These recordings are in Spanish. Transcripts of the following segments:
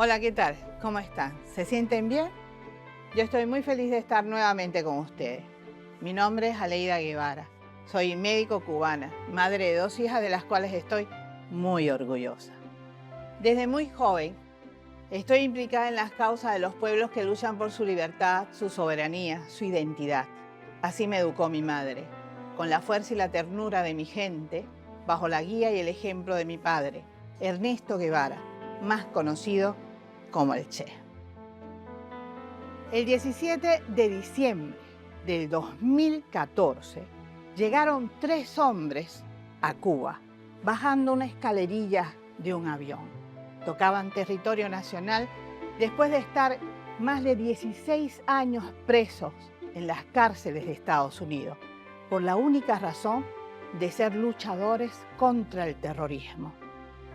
Hola, ¿qué tal? ¿Cómo están? ¿Se sienten bien? Yo estoy muy feliz de estar nuevamente con ustedes. Mi nombre es Aleida Guevara. Soy médico cubana, madre de 2 hijas de las cuales estoy muy orgullosa. Desde muy joven estoy implicada en las causas de los pueblos que luchan por su libertad, su soberanía, su identidad. Así me educó mi madre, con la fuerza y la ternura de mi gente, bajo la guía y el ejemplo de mi padre, Ernesto Guevara, más conocido como el Che. El 17 de diciembre del 2014 llegaron 3 hombres a Cuba, bajando una escalerilla de un avión. Tocaban territorio nacional después de estar más de 16 años presos en las cárceles de Estados Unidos, por la única razón de ser luchadores contra el terrorismo.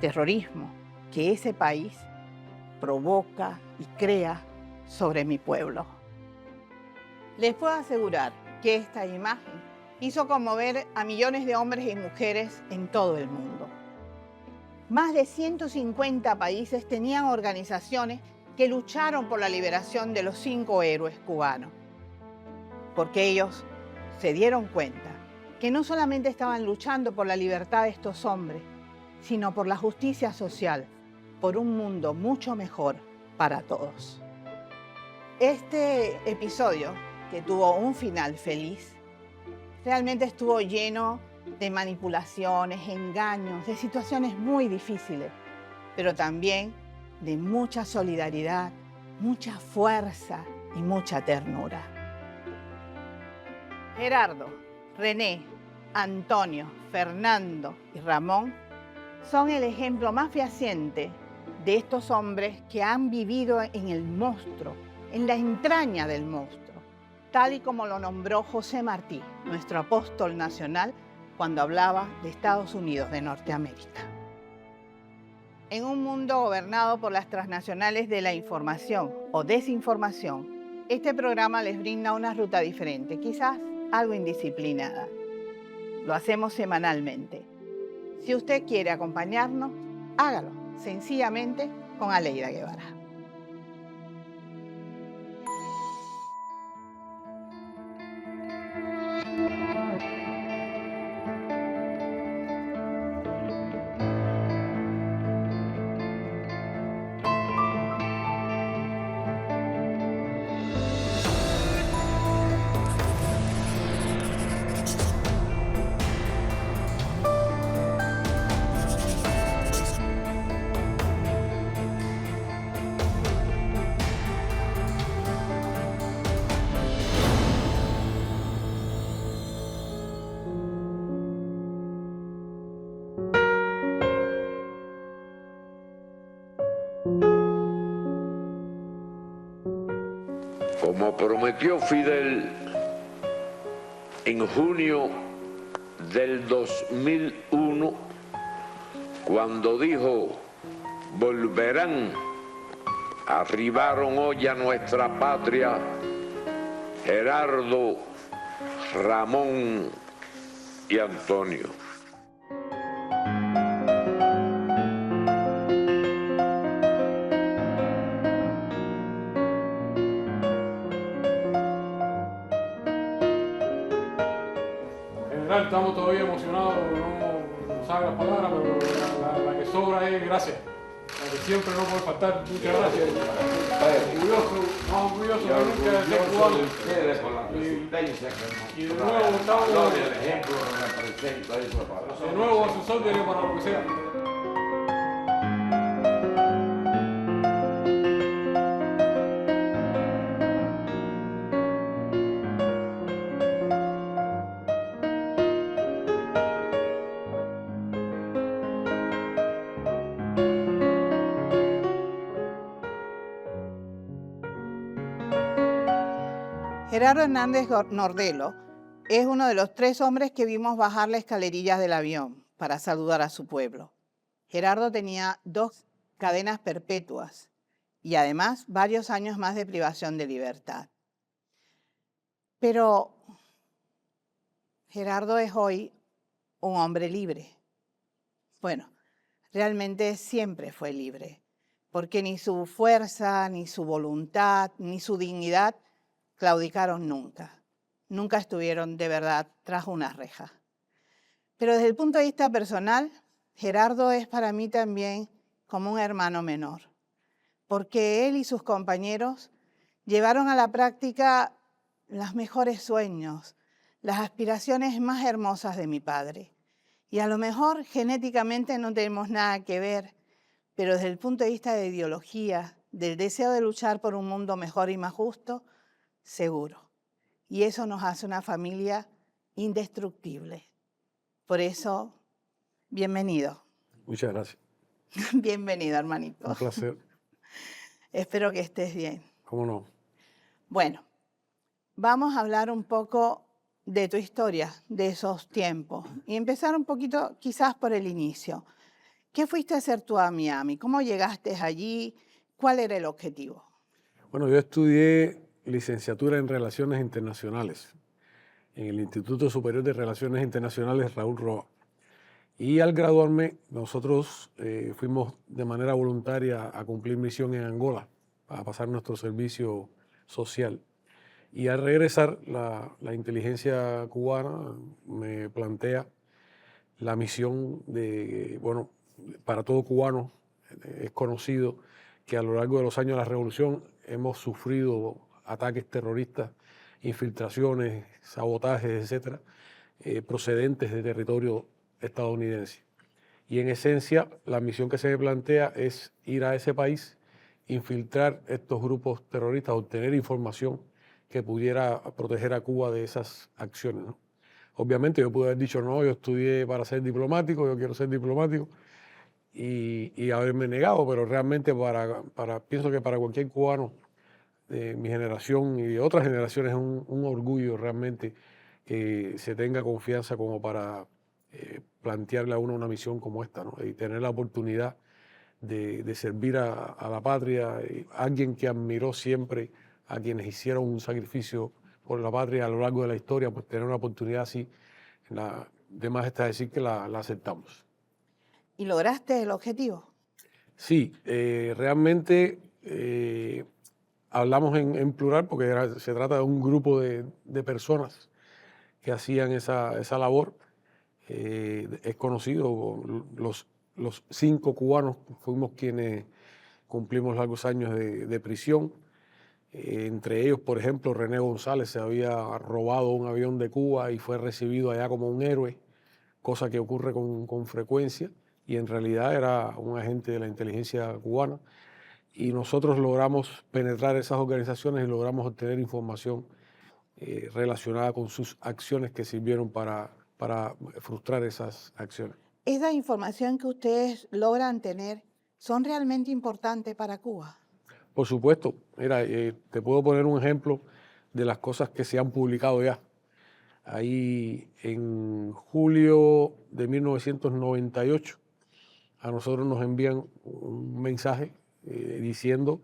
Terrorismo que ese país provoca y crea sobre mi pueblo. Les puedo asegurar que esta imagen hizo conmover a millones de hombres y mujeres en todo el mundo. Más de 150 países tenían organizaciones que lucharon por la liberación de los 5 héroes cubanos, porque ellos se dieron cuenta que no solamente estaban luchando por la libertad de estos hombres, sino por la justicia social, por un mundo mucho mejor para todos. Este episodio, que tuvo un final feliz, realmente estuvo lleno de manipulaciones, engaños, de situaciones muy difíciles, pero también de mucha solidaridad, mucha fuerza y mucha ternura. Gerardo, René, Antonio, Fernando y Ramón son el ejemplo más fehaciente de estos hombres que han vivido en el monstruo, en la entraña del monstruo, tal y como lo nombró José Martí, nuestro apóstol nacional, cuando hablaba de Estados Unidos de Norteamérica. En un mundo gobernado por las transnacionales de la información o desinformación, este programa les brinda una ruta diferente, quizás algo indisciplinada. Lo hacemos semanalmente. Si usted quiere acompañarnos, hágalo sencillamente con Aleida Guevara. Como prometió Fidel en junio del 2001, cuando dijo volverán, arribaron hoy a nuestra patria Gerardo, Ramón y Antonio. Estamos todavía emocionados, no sabe las palabras, pero la que sobra es gracias. La que siempre no puede faltar. Muchas gracias. Orgulloso realmente de ser cubano. Y de nuevo estamos. De nuevo a sus órdenes para lo que sea. Gerardo Hernández Nordelo es uno de los 3 hombres que vimos bajar las escalerillas del avión para saludar a su pueblo. Gerardo tenía 2 cadenas perpetuas y además varios años más de privación de libertad. Pero Gerardo es hoy un hombre libre. Bueno, realmente siempre fue libre, porque ni su fuerza, ni su voluntad, ni su dignidad claudicaron nunca. Nunca estuvieron de verdad tras una reja. Pero desde el punto de vista personal, Gerardo es para mí también como un hermano menor, porque él y sus compañeros llevaron a la práctica los mejores sueños, las aspiraciones más hermosas de mi padre. Y a lo mejor genéticamente no tenemos nada que ver, pero desde el punto de vista de ideología, del deseo de luchar por un mundo mejor y más justo, seguro. Y eso nos hace una familia indestructible. Por eso, bienvenido. Muchas gracias. Bienvenido, hermanito. Un placer. Espero que estés bien. ¿Cómo no? Bueno, vamos a hablar un poco de tu historia, de esos tiempos, y empezar un poquito quizás por el inicio. ¿Qué fuiste a hacer tú a Miami? ¿Cómo llegaste allí? ¿Cuál era el objetivo? Bueno, yo estudié licenciatura en Relaciones Internacionales en el Instituto Superior de Relaciones Internacionales Raúl Roa. Y al graduarme, nosotros fuimos de manera voluntaria a cumplir misión en Angola, a pasar nuestro servicio social. Y al regresar, la inteligencia cubana me plantea la misión de, bueno, para todo cubano es conocido que a lo largo de los años de la revolución hemos sufrido ataques terroristas, infiltraciones, sabotajes, etcétera, procedentes de territorio estadounidense. Y en esencia, la misión que se me plantea es ir a ese país, infiltrar estos grupos terroristas, obtener información que pudiera proteger a Cuba de esas acciones, ¿no? Obviamente yo pude haber dicho, no, yo estudié para ser diplomático, yo quiero ser diplomático, y haberme negado, pero realmente pienso que para cualquier cubano de mi generación y de otras generaciones es un orgullo realmente que se tenga confianza como para plantearle a uno una misión como esta, ¿no? Y tener la oportunidad de servir a la patria, alguien que admiró siempre a quienes hicieron un sacrificio por la patria a lo largo de la historia, pues tener una oportunidad así, de más está decir que la aceptamos. ¿Y lograste el objetivo? Sí, realmente hablamos en plural porque se trata de un grupo de personas que hacían esa labor. Es conocido, los 5 cubanos fuimos quienes cumplimos largos años de prisión. Entre ellos, por ejemplo, René González se había robado un avión de Cuba y fue recibido allá como un héroe, cosa que ocurre con frecuencia, y en realidad era un agente de la inteligencia cubana. Y nosotros logramos penetrar esas organizaciones y logramos obtener información relacionada con sus acciones que sirvieron para frustrar esas acciones. ¿Esa información que ustedes logran tener son realmente importantes para Cuba? Por supuesto. Mira, te puedo poner un ejemplo de las cosas que se han publicado ya. Ahí en julio de 1998 a nosotros nos envían un mensaje diciendo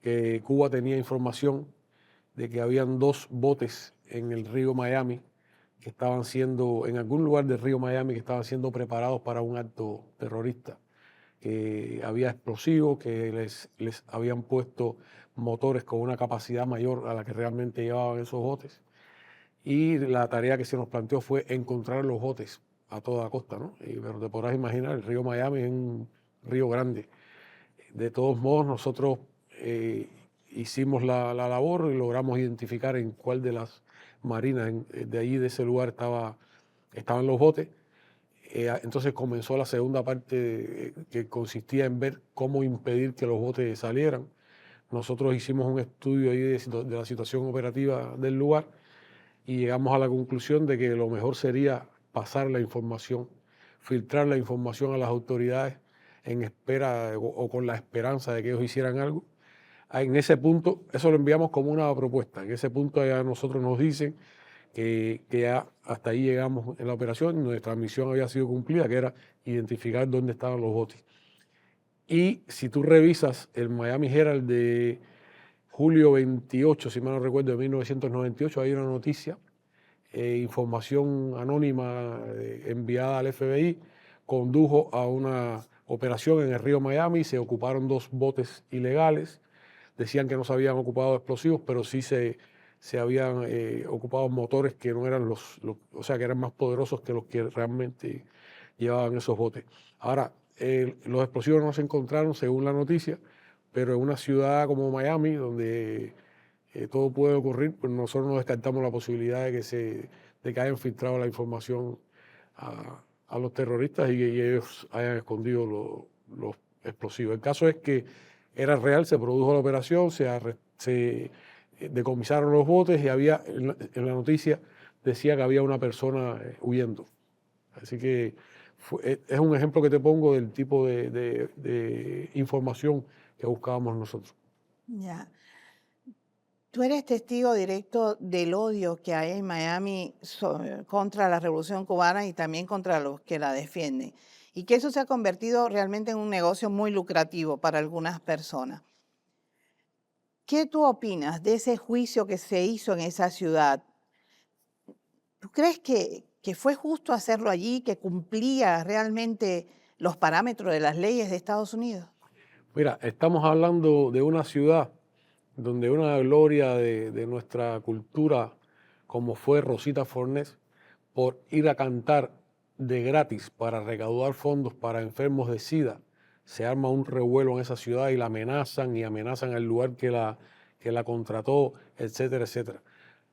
que Cuba tenía información de que habían 2 botes en el río Miami que estaban siendo, en algún lugar del río Miami, que estaban siendo preparados para un acto terrorista, que había explosivos, que les habían puesto motores con una capacidad mayor a la que realmente llevaban esos botes. Y la tarea que se nos planteó fue encontrar los botes a toda costa, ¿no? Pero te podrás imaginar, el río Miami es un río grande. De todos modos, nosotros hicimos la labor y logramos identificar en cuál de las marinas de allí, de ese lugar, estaban los botes. Entonces comenzó la segunda parte que consistía en ver cómo impedir que los botes salieran. Nosotros hicimos un estudio ahí de la situación operativa del lugar y llegamos a la conclusión de que lo mejor sería pasar la información, filtrar la información a las autoridades en espera o con la esperanza de que ellos hicieran algo. En ese punto, eso lo enviamos como una propuesta. En ese punto ya nosotros nos dicen que ya hasta ahí llegamos en la operación, nuestra misión había sido cumplida, que era identificar dónde estaban los botes. Y si tú revisas el Miami Herald de julio 28, si mal no recuerdo, de 1998, hay una noticia, información anónima enviada al FBI, condujo a una operación en el río Miami, se ocuparon 2 botes ilegales. Decían que no se habían ocupado de explosivos, pero sí se habían ocupado motores que no eran o sea, que eran más poderosos que los que realmente llevaban esos botes. Ahora, los explosivos no se encontraron, según la noticia, pero en una ciudad como Miami, donde todo puede ocurrir, pues nosotros no descartamos la posibilidad de que hayan filtrado la información a los terroristas y ellos hayan escondido los explosivos. El caso es que era real, se produjo la operación, se decomisaron los botes y había, en la noticia decía que había una persona huyendo. Así que es un ejemplo que te pongo del tipo de información que buscábamos nosotros. Ya. Tú eres testigo directo del odio que hay en Miami contra la Revolución Cubana y también contra los que la defienden. Y que eso se ha convertido realmente en un negocio muy lucrativo para algunas personas. ¿Qué tú opinas de ese juicio que se hizo en esa ciudad? ¿Tú crees que fue justo hacerlo allí, que cumplía realmente los parámetros de las leyes de Estados Unidos? Mira, estamos hablando de una ciudad donde una gloria de nuestra cultura, como fue Rosita Fornés, por ir a cantar de gratis para recaudar fondos para enfermos de SIDA, se arma un revuelo en esa ciudad y la amenazan al lugar que la contrató, etcétera, etcétera.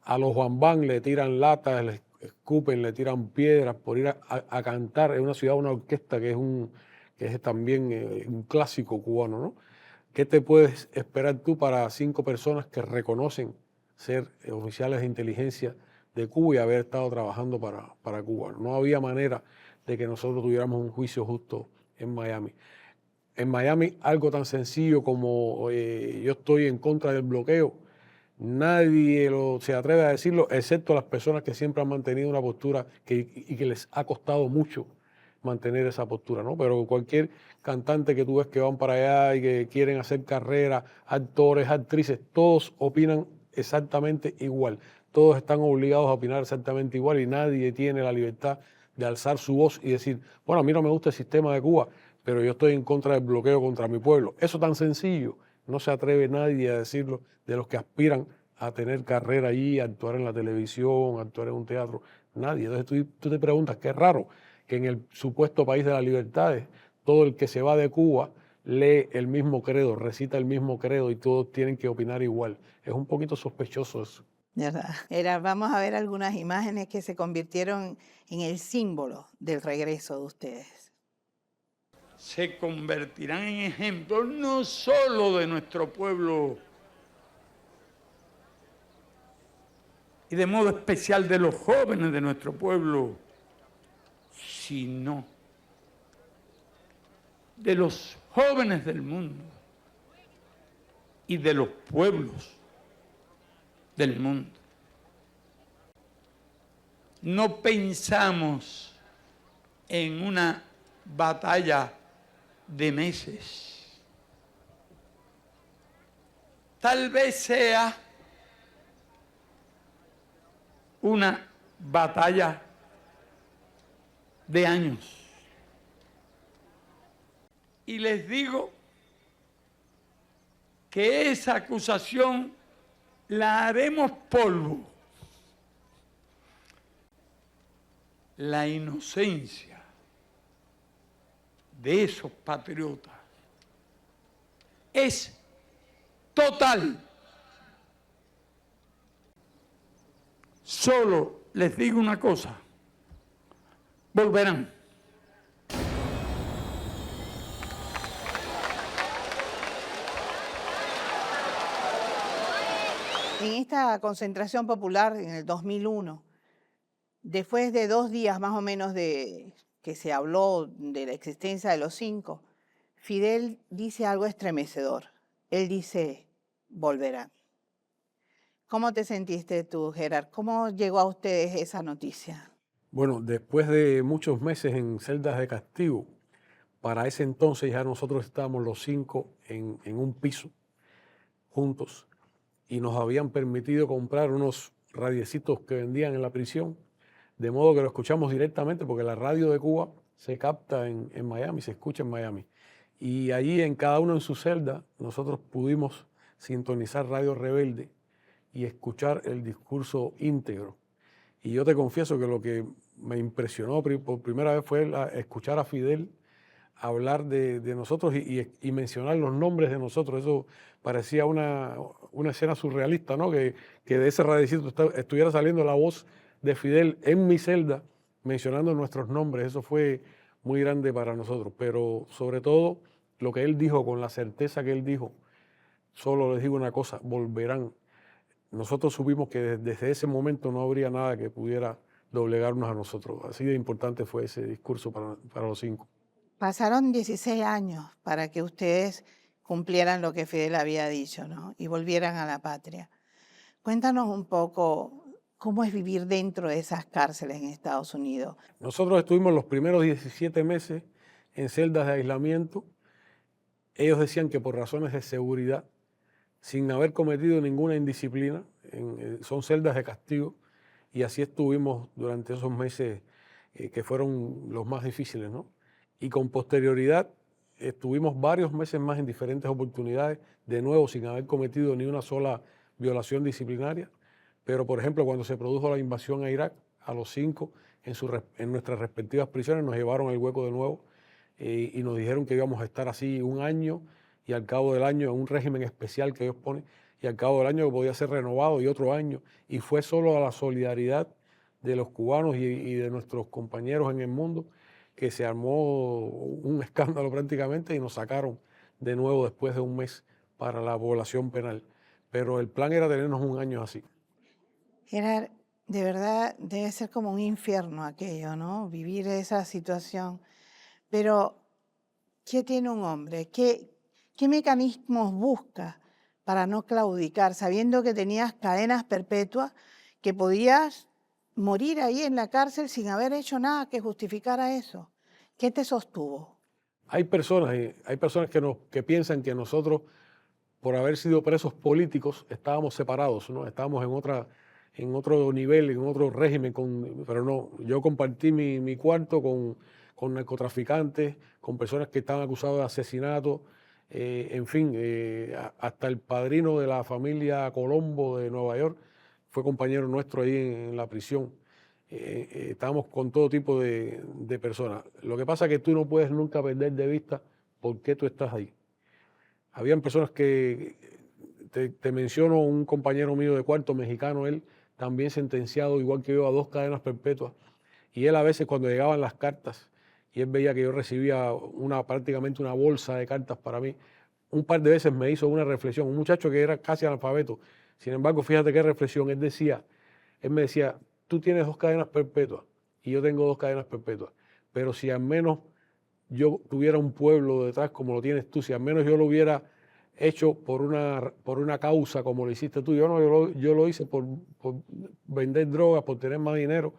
A los Juan Van le tiran latas, le escupen, le tiran piedras por ir a cantar en una ciudad, una orquesta que es también un clásico cubano, ¿no? ¿Qué te puedes esperar tú para 5 personas que reconocen ser oficiales de inteligencia de Cuba y haber estado trabajando para Cuba? No había manera de que nosotros tuviéramos un juicio justo en Miami. En Miami, algo tan sencillo como yo estoy en contra del bloqueo, nadie se atreve a decirlo, excepto las personas que siempre han mantenido una postura y que les ha costado mucho mantener esa postura, ¿no? Pero cualquier cantante que tú ves que van para allá y que quieren hacer carrera, actores, actrices, todos opinan exactamente igual. Todos están obligados a opinar exactamente igual y nadie tiene la libertad de alzar su voz y decir, bueno, a mí no me gusta el sistema de Cuba, pero yo estoy en contra del bloqueo contra mi pueblo. Eso tan sencillo, no se atreve nadie a decirlo de los que aspiran a tener carrera allí, a actuar en la televisión, a actuar en un teatro. Nadie. Entonces tú te preguntas, qué raro que en el supuesto país de las libertades, todo el que se va de Cuba lee el mismo credo, recita el mismo credo y todos tienen que opinar igual. Es un poquito sospechoso eso. ¿Verdad? Vamos a ver algunas imágenes que se convirtieron en el símbolo del regreso de ustedes. Se convertirán en ejemplos no solo de nuestro pueblo y de modo especial de los jóvenes de nuestro pueblo, sino de los jóvenes del mundo y de los pueblos del mundo. No pensamos en una batalla de meses. Tal vez sea una batalla de años. Y les digo que esa acusación la haremos polvo. La inocencia de esos patriotas es total. Solo les digo una cosa, volverán. En esta concentración popular en el 2001, después de 2 días más o menos de que se habló de la existencia de los 5, Fidel dice algo estremecedor. Él dice, volverán. ¿Cómo te sentiste tú, Gerard? ¿Cómo llegó a ustedes esa noticia? Bueno, después de muchos meses en celdas de castigo, para ese entonces ya nosotros estábamos los 5 en un piso juntos y nos habían permitido comprar unos radiecitos que vendían en la prisión, de modo que lo escuchamos directamente porque la radio de Cuba se capta en Miami, se escucha en Miami. Y allí, en cada uno en su celda, nosotros pudimos sintonizar Radio Rebelde y escuchar el discurso íntegro. Y yo te confieso que lo que me impresionó por primera vez fue escuchar a Fidel hablar de nosotros y mencionar los nombres de nosotros. Eso parecía una escena surrealista, ¿no? Que de ese radiecito estuviera saliendo la voz de Fidel en mi celda mencionando nuestros nombres. Eso fue muy grande para nosotros. Pero sobre todo, lo que él dijo, con la certeza que él dijo, solo les digo una cosa: volverán. Nosotros supimos que desde ese momento no habría nada que pudiera doblegarnos a nosotros. Así de importante fue ese discurso para los 5. Pasaron 16 años para que ustedes cumplieran lo que Fidel había dicho, ¿no? Y volvieran a la patria. Cuéntanos un poco cómo es vivir dentro de esas cárceles en Estados Unidos. Nosotros estuvimos los primeros 17 meses en celdas de aislamiento. Ellos decían que por razones de seguridad, sin haber cometido ninguna indisciplina, son celdas de castigo, y así estuvimos durante esos meses que fueron los más difíciles, ¿no? Y con posterioridad estuvimos varios meses más en diferentes oportunidades, de nuevo sin haber cometido ni una sola violación disciplinaria. Pero, por ejemplo, cuando se produjo la invasión a Irak, a los 5, en nuestras respectivas prisiones, nos llevaron al Hueco de nuevo y nos dijeron que íbamos a estar así un año, y al cabo del año, en un régimen especial que ellos ponen, y al cabo del año podía ser renovado y otro año. Y fue solo a la solidaridad de los cubanos y de nuestros compañeros en el mundo que se armó un escándalo prácticamente y nos sacaron de nuevo después de un mes para la población penal. Pero el plan era tenernos un año así. Gerard, de verdad debe ser como un infierno aquello, ¿no? Vivir esa situación. Pero, ¿qué tiene un hombre? ¿Qué mecanismos busca para no claudicar, sabiendo que tenías cadenas perpetuas, que podías morir ahí en la cárcel sin haber hecho nada que justificara eso? ¿Qué te sostuvo? Hay personas que piensan que nosotros, por haber sido presos políticos, estábamos separados, ¿no? Estábamos en otro nivel, en otro régimen, pero no. Yo compartí mi cuarto con narcotraficantes, con personas que estaban acusadas de asesinato, en fin, hasta el padrino de la familia Colombo de Nueva York fue compañero nuestro ahí en la prisión. Estábamos con todo tipo de personas. Lo que pasa es que tú no puedes nunca perder de vista por qué tú estás ahí. Habían personas que, te menciono un compañero mío de cuarto, mexicano, él también sentenciado, igual que yo, a 2 cadenas perpetuas. Y él a veces, cuando llegaban las cartas, y él veía que yo recibía prácticamente una bolsa de cartas para mí, un par de veces me hizo una reflexión. Un muchacho que era casi analfabeto, sin embargo, fíjate qué reflexión. Él me decía, tú tienes 2 cadenas perpetuas y yo tengo 2 cadenas perpetuas, pero si al menos yo tuviera un pueblo detrás como lo tienes tú, si al menos yo lo hubiera hecho por una causa como lo hiciste tú, yo lo hice por vender drogas, por tener más dinero.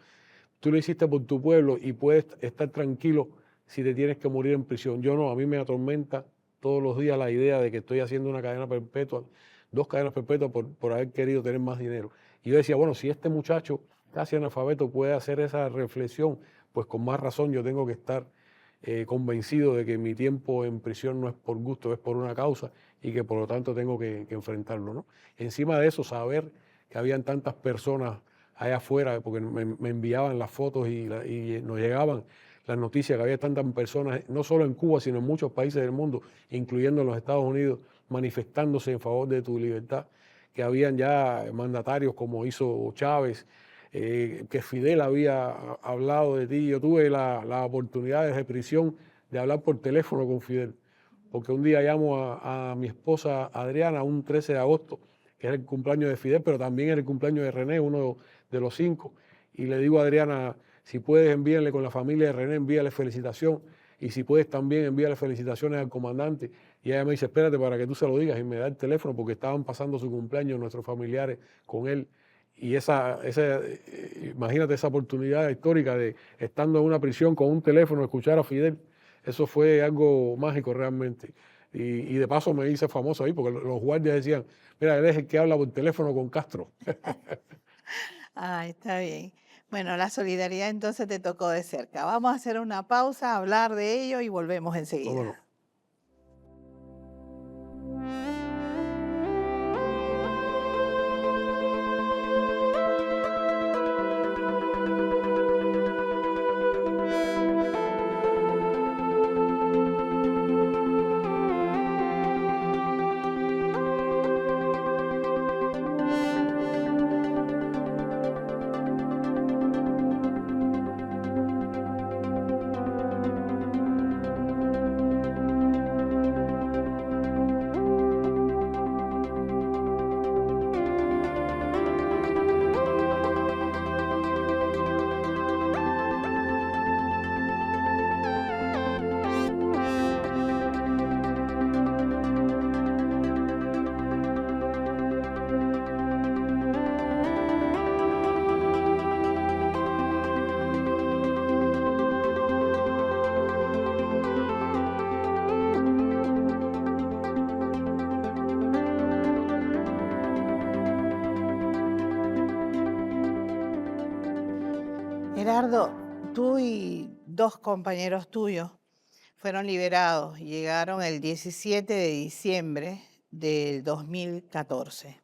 Tú lo hiciste por tu pueblo y puedes estar tranquilo si te tienes que morir en prisión. Yo no, a mí me atormenta todos los días la idea de que estoy haciendo una cadena perpetua, 2 cadenas perpetuas por haber querido tener más dinero. Y yo decía, bueno, si este muchacho casi analfabeto puede hacer esa reflexión, pues con más razón yo tengo que estar convencido de que mi tiempo en prisión no es por gusto, es por una causa, y que por lo tanto tengo que enfrentarlo, ¿no? Encima de eso, saber que habían tantas personas allá afuera, porque me enviaban las fotos y nos llegaban las noticias que había tantas personas, no solo en Cuba, sino en muchos países del mundo, incluyendo en los Estados Unidos, manifestándose en favor de tu libertad, que habían ya mandatarios como hizo Chávez, que Fidel había hablado de ti. Yo tuve la oportunidad desde prisión de hablar por teléfono con Fidel, porque un día llamo a mi esposa Adriana, un 13 de agosto, que es el cumpleaños de Fidel, pero también es el cumpleaños de René, uno de los 5, y le digo a Adriana, si puedes envíale con la familia de René, envíale felicitación, y si puedes también envíale felicitaciones al comandante. Y ella me dice, espérate para que tú se lo digas, y me da el teléfono porque estaban pasando su cumpleaños nuestros familiares con él. Y imagínate esa oportunidad histórica de, estando en una prisión con un teléfono, escuchar a Fidel. Eso fue algo mágico realmente. Y de paso me hice famoso ahí, porque los guardias decían, mira, él es el que habla por teléfono con Castro. Ah, está bien. Bueno, la solidaridad entonces te tocó de cerca. Vamos a hacer una pausa, hablar de ello y volvemos enseguida. Vámonos. Gerardo, tú y dos compañeros tuyos fueron liberados y llegaron el 17 de diciembre del 2014.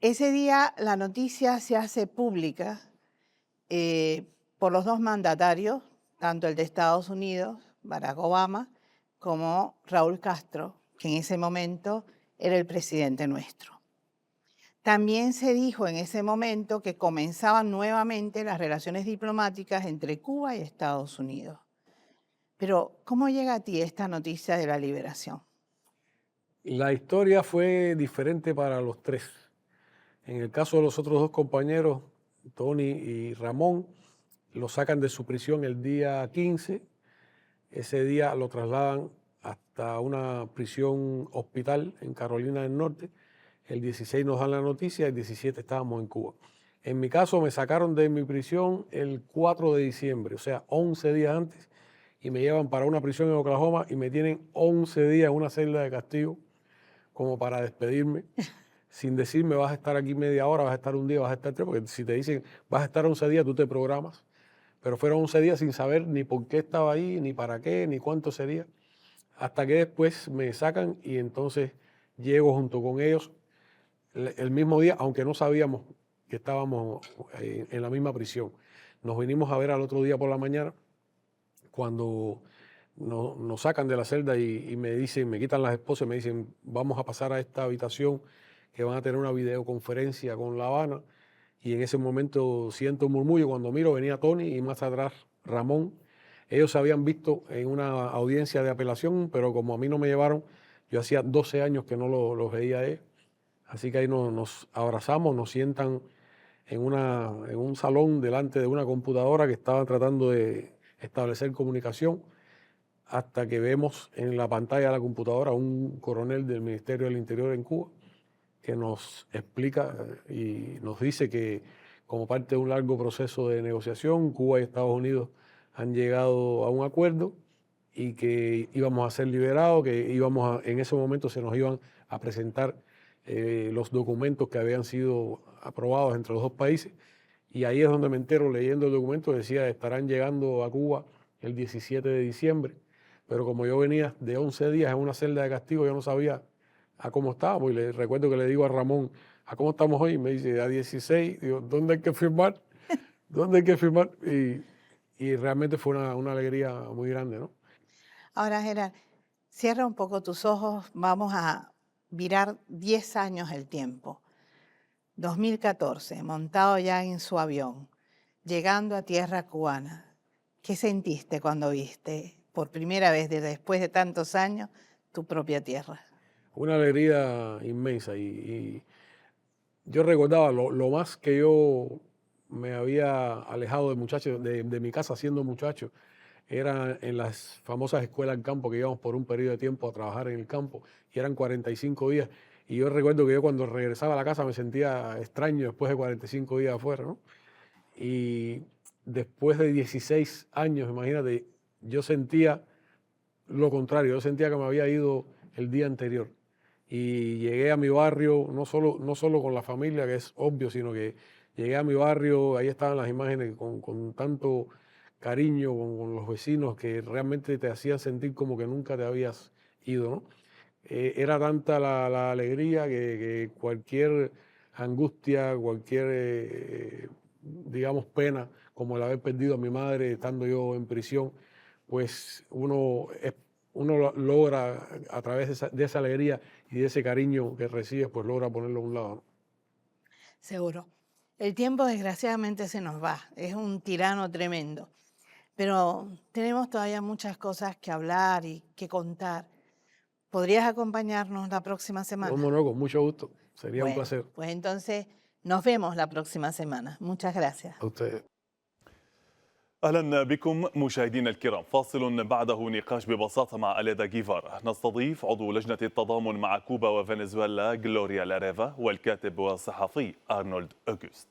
Ese día la noticia se hace pública por los dos mandatarios, tanto el de Estados Unidos, Barack Obama, como Raúl Castro, que en ese momento era el presidente nuestro. También se dijo en ese momento que comenzaban nuevamente las relaciones diplomáticas entre Cuba y Estados Unidos. Pero, ¿cómo llega a ti esta noticia de la liberación? La historia fue diferente para los tres. En el caso de los otros dos compañeros, Tony y Ramón, lo sacan de su prisión el día 15. Ese día lo trasladan hasta una prisión hospital en Carolina del Norte. El 16 nos dan la noticia, el 17 estábamos en Cuba. En mi caso me sacaron de mi prisión el 4 de diciembre, o sea, 11 días antes, y me llevan para una prisión en Oklahoma y me tienen 11 días en una celda de castigo como para despedirme, sin decirme vas a estar aquí media hora, vas a estar un día, vas a estar tres, porque si te dicen vas a estar 11 días, tú te programas. Pero fueron 11 días sin saber ni por qué estaba ahí, ni para qué, ni cuánto sería, hasta que después me sacan y entonces llego junto con ellos el mismo día, aunque no sabíamos que estábamos en la misma prisión. Nos vinimos a ver al otro día por la mañana, cuando nos sacan de la celda y me dicen, me quitan las esposas y me dicen, vamos a pasar a esta habitación que van a tener una videoconferencia con La Habana. Y en ese momento siento un murmullo. Cuando miro venía Tony y más atrás Ramón. Ellos se habían visto en una audiencia de apelación, pero como a mí no me llevaron, yo hacía 12 años que no los veía a ellos. Así que ahí nos abrazamos, nos sientan en un salón delante de una computadora que estaban tratando de establecer comunicación, hasta que vemos en la pantalla de la computadora un coronel del Ministerio del Interior en Cuba que nos explica y nos dice que como parte de un largo proceso de negociación, Cuba y Estados Unidos han llegado a un acuerdo y que íbamos a ser liberados, que en ese momento se nos iban a presentar los documentos que habían sido aprobados entre los dos países. Y ahí es donde me entero, leyendo el documento, decía estarán llegando a Cuba el 17 de diciembre. Pero como yo venía de 11 días en una celda de castigo, yo no sabía a cómo estábamos. Y recuerdo que le digo a Ramón, ¿a cómo estamos hoy? Y me dice, a 16. Digo, ¿dónde hay que firmar? ¿Dónde hay que firmar? Y realmente fue una alegría muy grande, ¿no? Ahora, Gerard, cierra un poco tus ojos, vamos a virar 10 años el tiempo. 2014, montado ya en su avión, llegando a tierra cubana. ¿Qué sentiste cuando viste por primera vez después de tantos años tu propia tierra? Una alegría inmensa y yo recordaba lo más que yo me había alejado de mi casa siendo muchacho, era en las famosas escuelas del campo que íbamos por un periodo de tiempo a trabajar en el campo y eran 45 días. Y yo recuerdo que yo cuando regresaba a la casa me sentía extraño después de 45 días afuera, ¿no? Y después de 16 años, imagínate, yo sentía lo contrario, yo sentía que me había ido el día anterior. Y llegué a mi barrio, no solo con la familia, que es obvio, sino que llegué a mi barrio, ahí estaban las imágenes con tanto cariño con los vecinos que realmente te hacían sentir como que nunca te habías ido, ¿no? Era tanta la alegría que cualquier angustia, cualquier, digamos, pena, como el haber perdido a mi madre estando yo en prisión, pues uno logra a través de esa alegría y de ese cariño que recibes, pues logra ponerlo a un lado, ¿no? Seguro. El tiempo desgraciadamente se nos va, es un tirano tremendo, pero tenemos todavía muchas cosas que hablar y que contar. ¿Podrías acompañarnos la próxima semana? Cómo no, con mucho gusto, sería un Bueno, placer. pues entonces nos vemos la próxima semana. Muchas gracias. A ustedes. أهلا بكم مشاهدينا الكرام. فاصل بعده نقاش ببساطة مع أليدا جيفارا. نستضيف عضو لجنة التضامن مع كوبا وفنزويلا غلوريا لاريفا والكاتب والصحفي أرنولد أوغوست.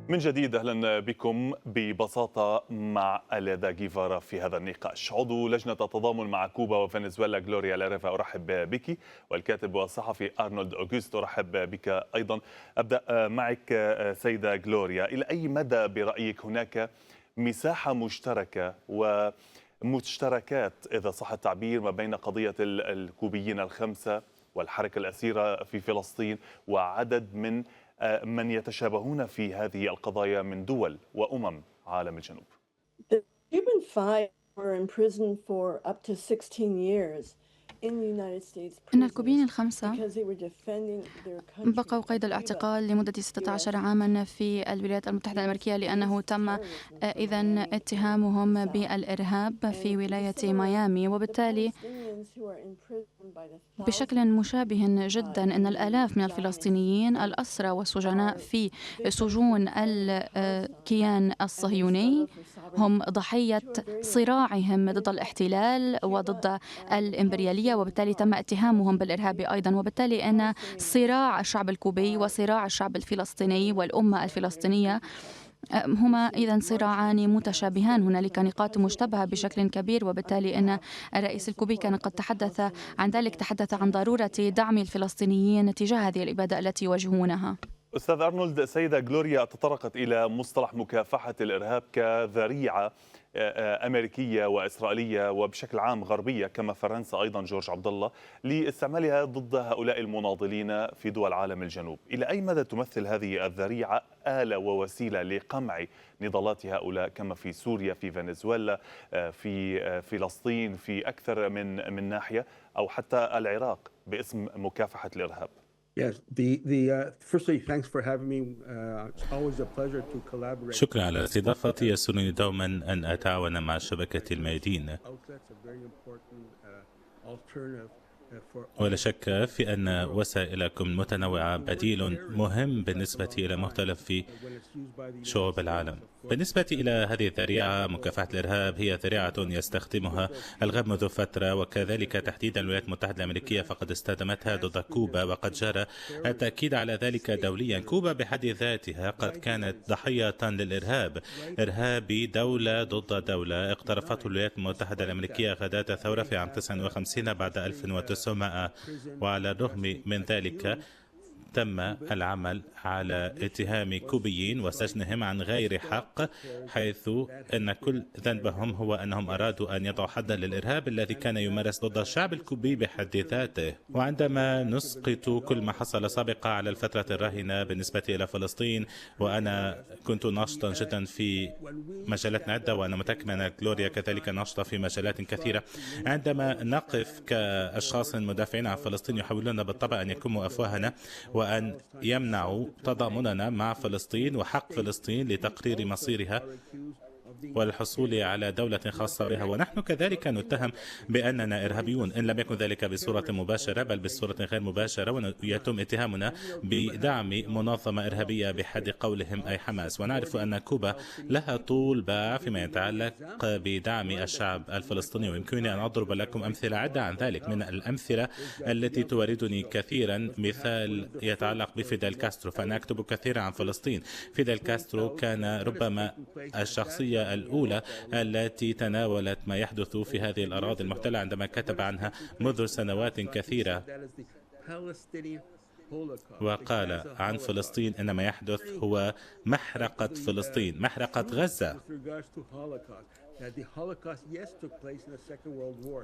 من جديد أهلا بكم ببساطة مع أليدا جيفارا في هذا النقاش. عضو لجنة التضامن مع كوبا وفنزويلا غلوريا لاريفا أرحب بك، والكاتب والصحفي أرنولد أوغوست أرحب بك أيضا. أبدأ معك سيدة غلوريا، إلى أي مدى برأيك هناك مساحة مشتركة ومشتركات إذا صح التعبير ما بين قضية الكوبيين الخمسة والحركة الأسيرة في فلسطين وعدد من يتشابهون في هذه القضايا من دول وأمم عالم الجنوب؟ The Cuban Five were imprisoned for up to 16 years in the United States إن الكوبيين الخمسة because they were defending their country. بقوا قيد الاعتقال لمدة 16 عاما في الولايات المتحدة الأمريكية لأنه تم إذن اتهامهم بالإرهاب في ولاية ميامي، وبالتالي بشكل مشابه جدا أن الآلاف من الفلسطينيين الأسرى والسجناء في سجون الكيان الصهيوني هم ضحية صراعهم ضد الاحتلال وضد الإمبريالية، وبالتالي تم اتهامهم بالإرهاب أيضا. وبالتالي أن صراع الشعب الكوبي وصراع الشعب الفلسطيني والأمة الفلسطينية هما إذن صراعان متشابهان، هنالك نقاط مشتبهة بشكل كبير، وبالتالي أن الرئيس الكوبي كان قد تحدث عن ذلك، تحدث عن ضرورة دعم الفلسطينيين تجاه هذه الإبادة التي يواجهونها. أستاذ أرنولد، سيدة غلوريا تطرقت إلى مصطلح مكافحة الإرهاب كذريعة أمريكية وإسرائيلية وبشكل عام غربية كما فرنسا أيضا جورج عبد الله لاستعمالها ضد هؤلاء المناضلين في دول عالم الجنوب. إلى أي مدى تمثل هذه الذريعة آلة ووسيلة لقمع نضالات هؤلاء كما في سوريا، في فنزويلا، في فلسطين، في أكثر من ناحية، أو حتى العراق باسم مكافحة الإرهاب؟ Firstly, thanks for having me. It's always a pleasure to collaborate. شكرا على استضافتي. يسرني دوما أن أتعاون مع شبكة الميادين. ولا شك في أن وسائلكم المتنوعة بديل مهم بالنسبة إلى مختلف شعوب العالم. بالنسبة إلى هذه الذريعة مكافحة الإرهاب، هي ذريعة يستخدمها الغرب منذ فترة، وكذلك تحديدا الولايات المتحدة الأمريكية فقد استخدمتها ضد كوبا، وقد جرى التأكيد على ذلك دوليا. كوبا بحد ذاتها قد كانت ضحية للإرهاب، إرهابي دولة ضد دولة اقترفته الولايات المتحدة الأمريكية غداة الثورة في عام 59 بعد 1900، وعلى الرغم من ذلك تم العمل على اتهام كوبيين وسجنهم عن غير حق، حيث أن كل ذنبهم هو أنهم أرادوا أن يضعوا حدا للإرهاب الذي كان يمارس ضد الشعب الكوبي بحد ذاته. وعندما نسقط كل ما حصل سابقا على الفترة الراهنة بالنسبة إلى فلسطين، وأنا كنت ناشطا جدا في مجالات عدة، وأنا متأكد أن غلوريا كذلك ناشطة في مجالات كثيرة، عندما نقف كأشخاص مدافعين عن فلسطين يحاولون بالطبع أن يكموا أفواهنا وأن يمنعوا تضامننا مع فلسطين وحق فلسطين لتقرير مصيرها والحصول على دولة خاصة بها، ونحن كذلك نتهم بأننا إرهابيون، إن لم يكن ذلك بصورة مباشرة بل بصورة غير مباشرة، ويتم اتهامنا بدعم منظمة إرهابية بحد قولهم أي حماس. ونعرف أن كوبا لها طول باع فيما يتعلق بدعم الشعب الفلسطيني، ويمكنني أن أضرب لكم أمثلة عدة عن ذلك. من الأمثلة التي توردني كثيرا مثال يتعلق بفيدل كاسترو، فأنا أكتب كثيرا عن فلسطين. فيدل كاسترو كان ربما الشخصية الأولى التي تناولت ما يحدث في هذه الأراضي المحتلة عندما كتب عنها منذ سنوات كثيرة، وقال عن فلسطين إن ما يحدث هو محرقة فلسطين، محرقة غزة.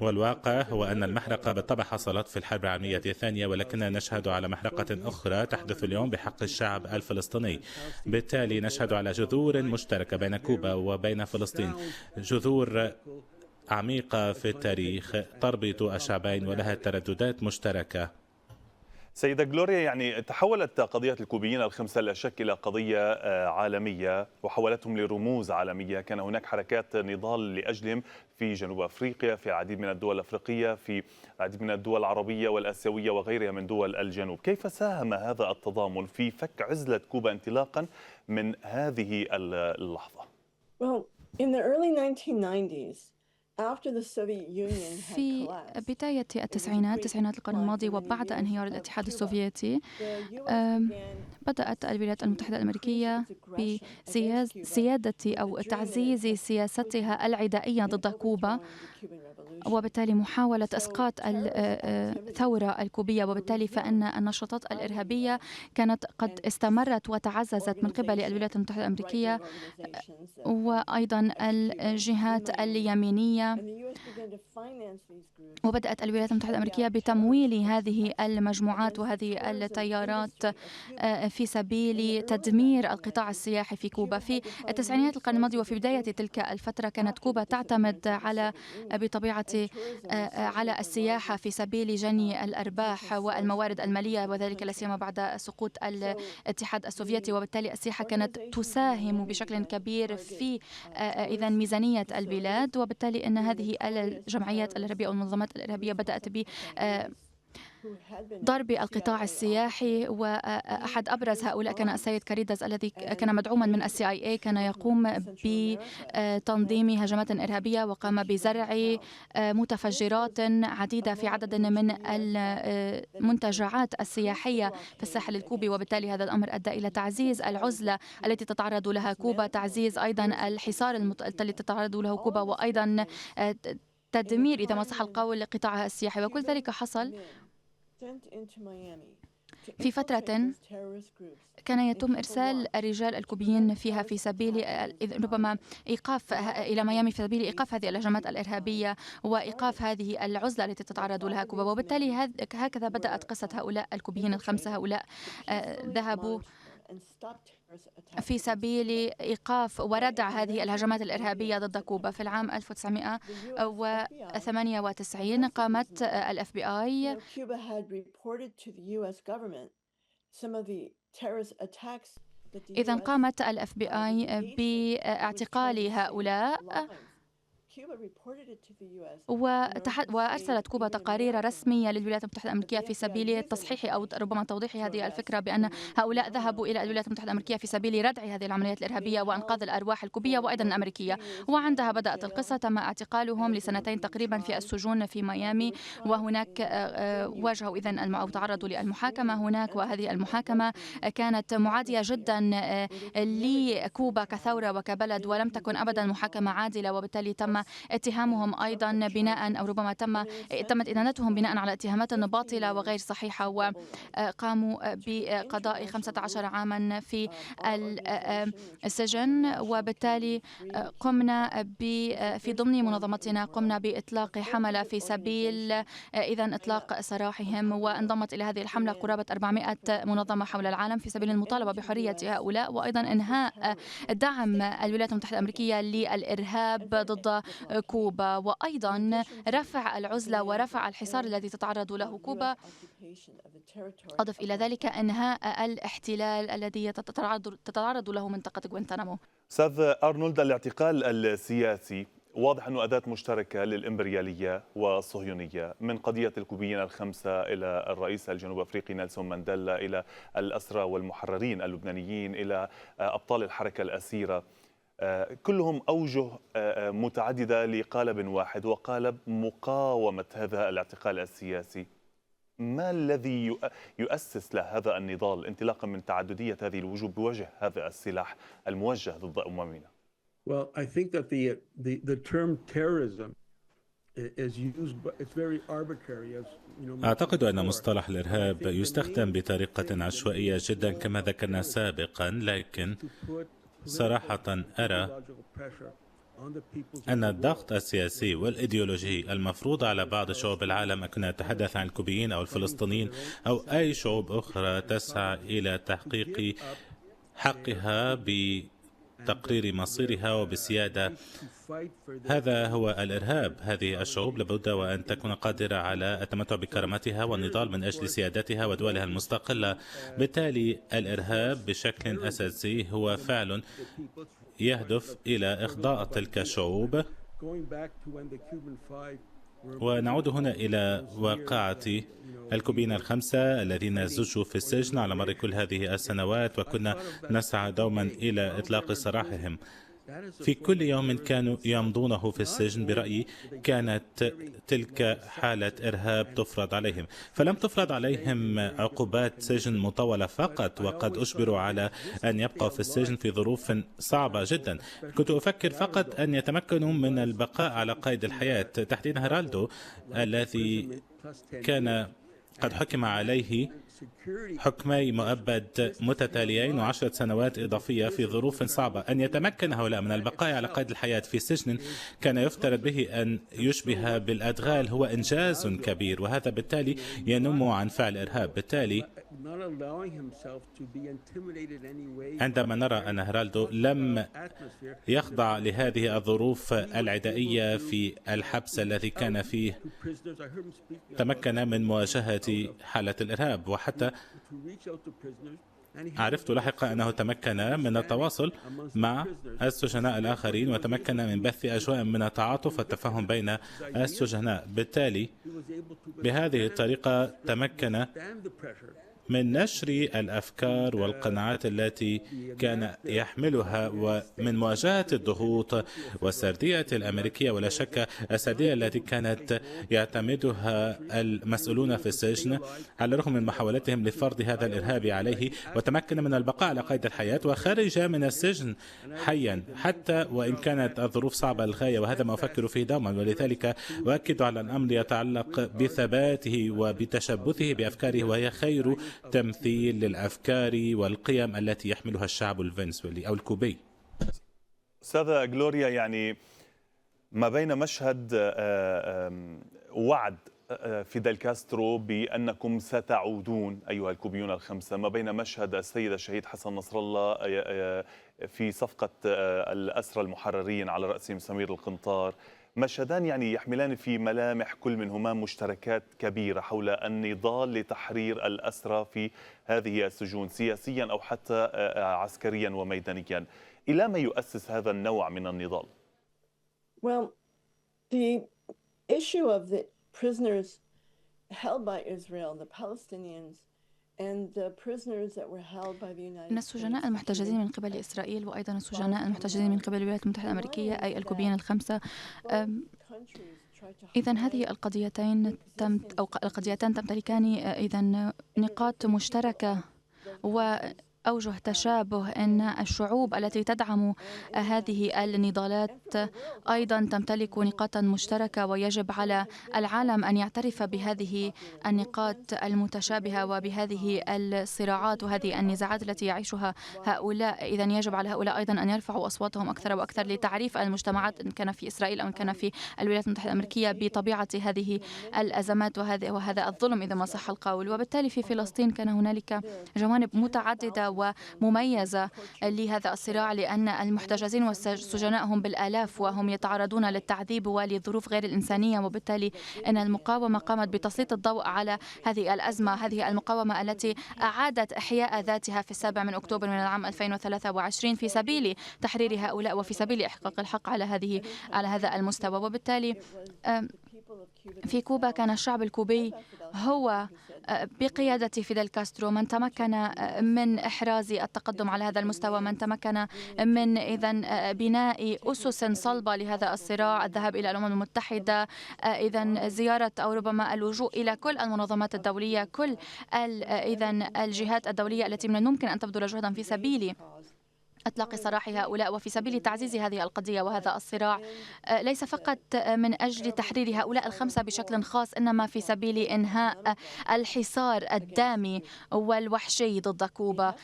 والواقع هو أن المحرقة بالطبع حصلت في الحرب العالمية الثانية، ولكننا نشهد على محرقة أخرى تحدث اليوم بحق الشعب الفلسطيني. بالتالي نشهد على جذور مشتركة بين كوبا وبين فلسطين، جذور عميقة في التاريخ تربط الشعبين ولها ترددات مشتركة. سيدة غلوريا، يعني تحولت قضية الكوبيين الخمسة لا شك إلى قضية عالمية وحولتهم لرموز عالمية. كان هناك حركات نضال لأجلهم في جنوب أفريقيا، في العديد من الدول الأفريقية، في العديد من الدول العربية والآسيوية وغيرها من دول الجنوب. كيف ساهم هذا التضامن في فك عزلة كوبا انطلاقا من هذه اللحظة؟ Well, in the early 1990s, في بداية التسعينات، تسعينات القرن الماضي، وبعد انهيار الاتحاد السوفيتي، بدأت الولايات المتحدة الأمريكية بسيادة أو تعزيز سياستها العدائية ضد كوبا، وبالتالي محاولة إسقاط الثورة الكوبية. وبالتالي فإن النشاطات الإرهابية كانت قد استمرت وتعززت من قبل الولايات المتحدة الأمريكية وأيضا الجهات اليمينية، وبدأت الولايات المتحدة الأمريكية بتمويل هذه المجموعات وهذه التيارات في سبيل تدمير القطاع السياحي في كوبا. في التسعينيات القرن الماضي وفي بداية تلك الفترة كانت كوبا تعتمد بطبيعة على السياحة في سبيل جني الأرباح والموارد المالية، وذلك لا سيما بعد سقوط الاتحاد السوفيتي. وبالتالي السياحة كانت تساهم بشكل كبير في إذن ميزانية البلاد، وبالتالي أن هذه الجمعيات الإرهابية أو المنظمات الإرهابية بدأت ضرب القطاع السياحي. وأحد أبرز هؤلاء كان السيد كاريداس الذي كان مدعوما من CIA، كان يقوم بتنظيم هجمات إرهابية وقام بزرع متفجرات عديدة في عدد من المنتجعات السياحية في الساحل الكوبي. وبالتالي هذا الأمر أدى إلى تعزيز العزلة التي تتعرض لها كوبا، تعزيز أيضا الحصار التي تتعرض له كوبا، وأيضا تدمير إذا ما صح القول قطاعها السياحي. وكل ذلك حصل في فترة كان يتم إرسال الرجال الكوبيين فيها في سبيل ربما إيقاف إلى ميامي في سبيل إيقاف هذه الهجمات الإرهابية وإيقاف هذه العزلة التي تتعرض لها كوبا. وبالتالي هكذا بدأت قصة هؤلاء الكوبيين الخمسة. هؤلاء ذهبوا في سبيل إيقاف وردع هذه الهجمات الإرهابية ضد كوبا. في العام 1998 قامت الFBI إذن قامت الFBI باعتقال هؤلاء، وأرسلت كوبا تقارير رسمية للولايات المتحدة الأمريكية في سبيل تصحيح أو ربما توضيح هذه الفكرة بأن هؤلاء ذهبوا إلى الولايات المتحدة الأمريكية في سبيل ردع هذه العمليات الإرهابية وإنقاذ الأرواح الكوبية وأيضا الأمريكية. وعندها بدأت القصة. تم اعتقالهم لسنتين تقريبا في السجون في ميامي، وهناك واجهوا إذن أو تعرضوا للمحاكمة هناك. وهذه المحاكمة كانت معادية جدا لكوبا كثورة وكبلد، ولم تكن أبدا محاكمة عادلة. وبالتالي تم اتهامهم أيضا بناء أو ربما تمت إدانتهم بناء على اتهامات باطلة وغير صحيحة، وقاموا بقضاء 15 عاما في السجن. وبالتالي قمنا في ضمن منظمتنا قمنا بإطلاق حملة في سبيل إذن إطلاق سراحهم، وانضمت إلى هذه الحملة قرابة 400 منظمة حول العالم في سبيل المطالبة بحرية هؤلاء، وأيضا إنهاء دعم الولايات المتحدة الأمريكية للإرهاب ضد كوبا، وأيضا رفع العزلة ورفع الحصار الذي تتعرض له كوبا. أضف إلى ذلك إنهاء الاحتلال الذي تتعرض له منطقة غوانتنامو. أستاذ أرنولد، الاعتقال السياسي واضح أنه أداة مشتركة للإمبريالية والصهيونية، من قضية الكوبيين الخمسة إلى الرئيس الجنوب أفريقي نيلسون مانديلا إلى الأسرى والمحررين اللبنانيين إلى أبطال الحركة الأسيرة، كلهم أوجه متعددة لقالب واحد وقالب مقاومة هذا الاعتقال السياسي. ما الذي يؤسس لهذا النضال انطلاقا من تعددية هذه الوجوه بوجه هذا السلاح الموجه ضد أممنا؟ Well, I think that the term terrorism is used, but it's very arbitrary, as you know. أعتقد أن مصطلح الإرهاب يستخدم بطريقة عشوائية جدا كما ذكرنا سابقا، لكن صراحة أرى أن الضغط السياسي والإيديولوجي المفروض على بعض شعوب العالم، كنا نتحدث عن الكوبيين أو الفلسطينيين أو أي شعوب أخرى تسعى إلى تحقيق حقها بتقرير مصيرها وبسيادة، هذا هو الإرهاب. هذه الشعوب لابد وأن تكون قادرة على التمتع بكرامتها والنضال من أجل سيادتها ودولها المستقلة. بالتالي الإرهاب بشكل أساسي هو فعل يهدف إلى إخضاع تلك الشعوب. ونعود هنا إلى واقعة الكوبيين الخمسة الذين زجوا في السجن على مر كل هذه السنوات، وكنا نسعى دوما إلى إطلاق سراحهم. في كل يوم كانوا يمضونه في السجن برأيي كانت تلك حالة إرهاب تفرض عليهم، فلم تفرض عليهم عقوبات سجن مطولة فقط، وقد أجبروا على أن يبقوا في السجن في ظروف صعبة جدا. كنت أفكر فقط أن يتمكنوا من البقاء على قيد الحياة، تحديدا هيرالدو الذي كان قد حكم عليه حكمي مؤبد متتاليين و10 سنوات إضافية في ظروف صعبة. أن يتمكن هؤلاء من البقاء على قيد الحياة في سجن كان يفترض به أن يشبه بالأدغال هو إنجاز كبير، وهذا بالتالي ينم عن فعل إرهاب. بالتالي عندما نرى أن هيرالدو لم يخضع لهذه الظروف العدائية في الحبس الذي كان فيه، تمكن من مواجهة حالة الإرهاب. وحتى عرفت لاحقا أنه تمكن من التواصل مع السجناء الآخرين، وتمكن من بث أجواء من التعاطف والتفاهم بين السجناء. بالتالي بهذه الطريقة تمكن من نشر الأفكار والقناعات التي كان يحملها ومن مواجهة الضغوط والسردية الأمريكية، ولا شك السردية التي كانت يعتمدها المسؤولون في السجن على الرغم من محاولتهم لفرض هذا الإرهاب عليه، وتمكن من البقاء على قيد الحياة وخرج من السجن حيا حتى وإن كانت الظروف صعبة للغاية. وهذا ما أفكر فيه دوما، ولذلك أؤكد على الأمر يتعلق بثباته وبتشبثه بأفكاره، وهي خير تمثيل للأفكار والقيم التي يحملها الشعب الفنزويلي أو الكوبي. أستاذة غلوريا، يعني ما بين مشهد وعد فيدل كاسترو بأنكم ستعودون أيها الكوبيون الخمسة، ما بين مشهد السيد الشهيد حسن نصر الله في صفقة الأسرى المحررين على رأسهم سمير القنطار، مشهدان يعني يحملان في ملامح كل منهما مشتركات كبيرة حول النضال لتحرير الأسرى في هذه السجون سياسيا أو حتى عسكريا وميدانيا. إلى ما يؤسس هذا النوع من النضال؟ Well, the issue of the prisoners held by Israel, the Palestinians, and the prisoners that were held by the United States. إن السجناء المحتجزين من قبل إسرائيل وأيضا السجناء المحتجزين من قبل الولايات المتحدة الأمريكية أي الكوبيين الخمسة، إذن هذه القضيتين القضيتان تمتلكان إذن نقاط مشتركة وأوجه تشابه. أن الشعوب التي تدعم هذه النضالات أيضا تمتلك نقاطا مشتركة، ويجب على العالم أن يعترف بهذه النقاط المتشابهة وبهذه الصراعات وهذه النزاعات التي يعيشها هؤلاء. إذن يجب على هؤلاء أيضا أن يرفعوا أصواتهم أكثر وأكثر لتعريف المجتمعات إن كان في إسرائيل أو إن كان في الولايات المتحدة الأمريكية بطبيعة هذه الأزمات وهذا الظلم إذا ما صح القول. وبالتالي في فلسطين كان هنالك جوانب متعددة ومميزة لهذا الصراع، لأن المحتجزين والسجناء هم بالآلاف وهم يتعرضون للتعذيب ولظروف غير الإنسانية، وبالتالي أن المقاومة قامت بتسليط الضوء على هذه الأزمة، هذه المقاومة التي أعادت إحياء ذاتها في 7 أكتوبر من العام 2023 في سبيل تحرير هؤلاء وفي سبيل إحقاق الحق على هذا المستوى. وبالتالي في كوبا كان الشعب الكوبي هو بقيادة فيدل كاسترو من تمكن من إحراز التقدم على هذا المستوى، من تمكن من بناء أسس صلبة لهذا الصراع، الذهاب إلى الأمم المتحدة، زيارة أو ربما اللجوء إلى كل المنظمات الدولية، كل الجهات الدولية التي من الممكن أن تبذل جهدا في سبيل إطلاق سراح هؤلاء وفي سبيل تعزيز هذه القضية وهذا الصراع، ليس فقط من أجل تحرير هؤلاء الخمسة بشكل خاص، إنما في سبيل إنهاء الحصار الدامي والوحشي ضد كوبا،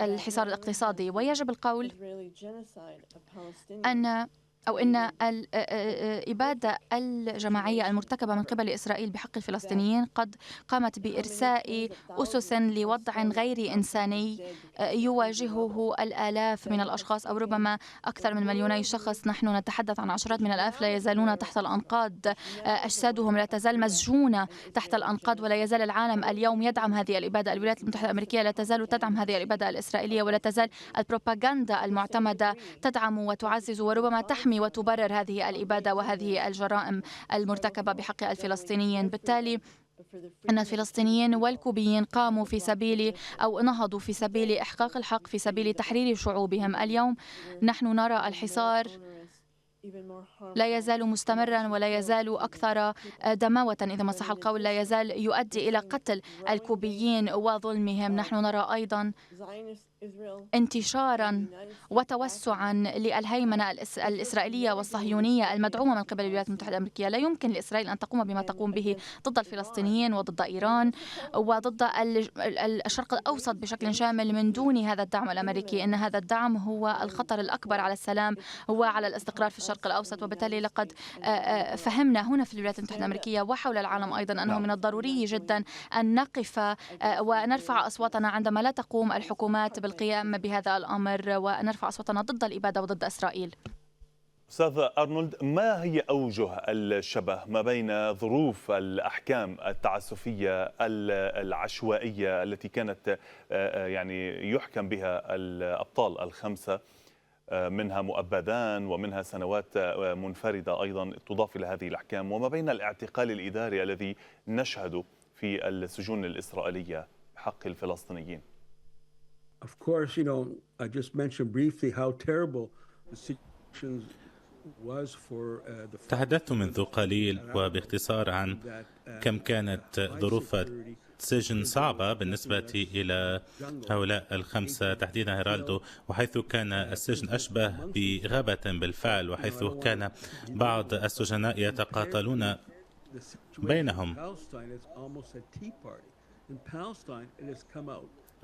الحصار الاقتصادي. ويجب القول إن الإبادة الجماعية المرتكبة من قبل إسرائيل بحق الفلسطينيين قد قامت بإرساء أسس لوضع غير إنساني يواجهه الآلاف من الأشخاص أو ربما أكثر من 2 شخص. نحن نتحدث عن عشرات من الآلاف لا يزالون تحت الأنقاض، أجسادهم لا تزال مسجونة تحت الأنقاض، ولا يزال العالم اليوم يدعم هذه الإبادة. الولايات المتحدة الأمريكية لا تزال تدعم هذه الإبادة الإسرائيلية، ولا تزال البروباغندا المعتمدة تدعم وتعزز وربما تحمي وتبرر هذه الإبادة وهذه الجرائم المرتكبة بحق الفلسطينيين. بالتالي أن الفلسطينيين والكوبيين قاموا في سبيل أو نهضوا في سبيل إحقاق الحق، في سبيل تحرير شعوبهم. اليوم نحن نرى الحصار لا يزال مستمرا ولا يزال أكثر دموة إذا ما صح القول، لا يزال يؤدي إلى قتل الكوبيين وظلمهم. نحن نرى أيضا انتشارا وتوسعا للهيمنة الإسرائيلية والصهيونية المدعومة من قبل الولايات المتحدة الأمريكية. لا يمكن لإسرائيل أن تقوم بما تقوم به ضد الفلسطينيين وضد إيران وضد الشرق الأوسط بشكل شامل من دون هذا الدعم الأمريكي. إن هذا الدعم هو الخطر الأكبر على السلام وعلى الاستقرار في الشرق الأوسط. وبالتالي لقد فهمنا هنا في الولايات المتحدة الأمريكية وحول العالم أيضا أنه من الضروري جدا أن نقف ونرفع أصواتنا عندما لا تقوم الحكومات بالقيام بهذا الأمر، ونرفع أصواتنا ضد الإبادة وضد إسرائيل. أستاذ أرنولد، ما هي أوجه الشبه ما بين ظروف الأحكام التعسفية العشوائية التي كانت يعني يحكم بها الأبطال الخمسة، منها مؤبدان ومنها سنوات منفردة أيضا تضاف إلى هذه الأحكام، وما بين الاعتقال الإداري الذي نشهده في السجون الإسرائيلية بحق الفلسطينيين؟ Of course, I just mentioned briefly how terrible the situation was for the. تحدثت منذ قليل وباختصار عن كم كانت ظروف السجن صعبة بالنسبة إلى هؤلاء الخمسة تحديدا هيرالدو، وحيث كان السجن أشبه بغابة بالفعل، وحيث كان بعض السجناء يتقاتلون بينهم.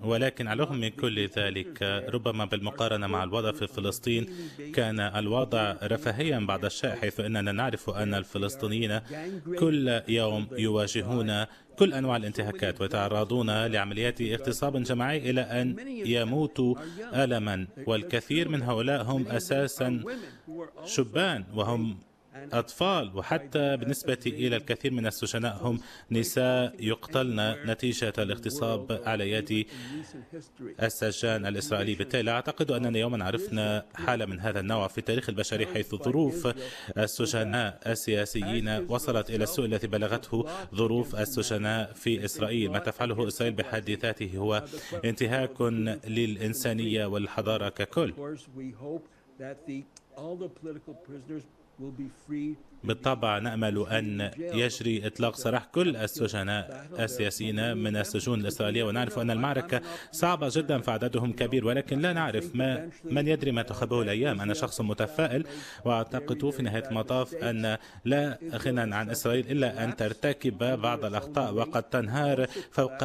ولكن على الرغم من كل ذلك، ربما بالمقارنة مع الوضع في فلسطين كان الوضع رفاهيا بعض الشيء، حيث أننا نعرف أن الفلسطينيين كل يوم يواجهون كل أنواع الانتهاكات ويتعرضون لعمليات اغتصاب جماعي إلى أن يموتوا ألما، والكثير من هؤلاء هم أساسا شبان وهم أطفال، وحتى بالنسبة إلى الكثير من السجناء هم نساء يقتلن نتيجة الاغتصاب على يد السجان الإسرائيلي. بالتالي أعتقد أننا يوما عرفنا حالة من هذا النوع في التاريخ البشري، حيث ظروف السجناء السياسيين وصلت إلى السوء الذي بلغته ظروف السجناء في إسرائيل. ما تفعله إسرائيل بحد ذاته هو انتهاك للإنسانية والحضارة ككل. بالطبع نأمل أن يجري إطلاق سراح كل السجناء السياسيين من السجون الإسرائيلية، ونعرف أن المعركة صعبة جدا فعددهم كبير، ولكن لا نعرف من يدري ما تخبئه الأيام. أنا شخص متفائل وأعتقد في نهاية المطاف أن لا غنى عن إسرائيل إلا أن ترتكب بعض الأخطاء وقد تنهار فوق